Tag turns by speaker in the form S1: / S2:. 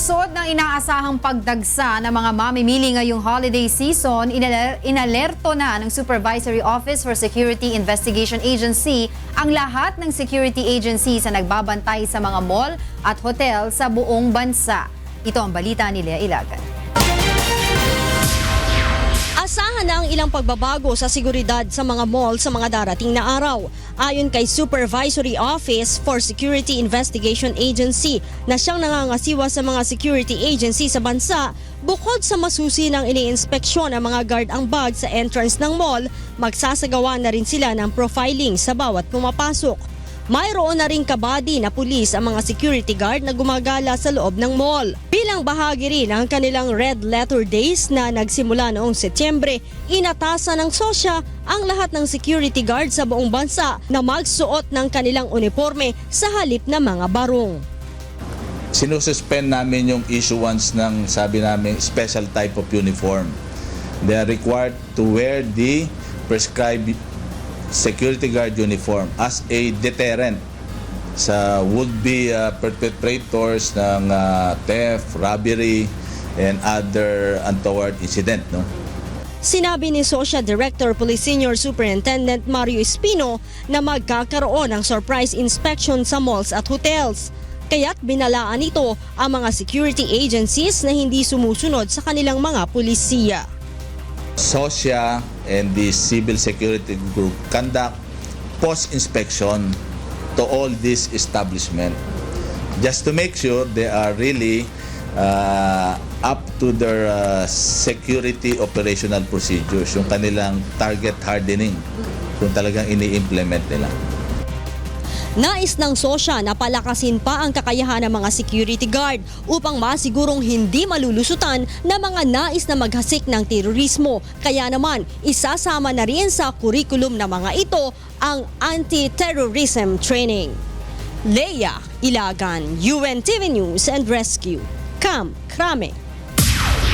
S1: Bunsod ng inaasahang pagdagsa ng mga mamimili ngayong holiday season, inalerto na ng Supervisory Office for Security Investigation Agency ang lahat ng security agency sa nagbabantay sa mga mall at hotel sa buong bansa. Ito ang balita ni Lea Ilagan.
S2: Asahan na ang ilang pagbabago sa seguridad sa mga mall sa mga darating na araw. Ayon kay Supervisory Office for Security Investigation Agency na siyang nangangasiwa sa mga security agency sa bansa, bukod sa masusi ng iniinspeksyon ng mga guard ang bag sa entrance ng mall, magsasagawa na rin sila ng profiling sa bawat pumapasok. Mayroon na ring kabady na pulis ang mga security guard na gumagala sa loob ng mall. Bilang bahagi rin ng kanilang Red Letter Days na nagsimula noong Setyembre, inatasan ng SOSYA ang lahat ng security guard sa buong bansa na magsuot ng kanilang uniforme sa halip na mga barong.
S3: Sinususpend namin yung issuance ng, sabi namin, special type of uniform. They are required to wear the prescribed security guard uniform as a deterrent sa would-be perpetrators ng theft, robbery, and other untoward incident. No?
S2: Sinabi ni SOSYA Director Police Senior Superintendent Mario Espino na magkakaroon ng surprise inspection sa malls at hotels. Kaya't binalaan ito ang mga security agencies na hindi sumusunod sa kanilang mga pulisiya.
S3: SOSYA and the Civil Security Group conduct post-inspection to all these establishments just to make sure they are really up to their security operational procedures, yung kanilang target hardening, kung talagang ini-implement nila.
S2: Nais ng SOSYA na palakasin pa ang kakayahan ng mga security guard upang masigurong hindi malulusutan ng mga nais na maghasik ng terorismo. Kaya naman, isasama na rin sa kurikulum ng mga ito ang anti-terrorism training. Lea Ilagan, UNTV News and Rescue. Camp Crame.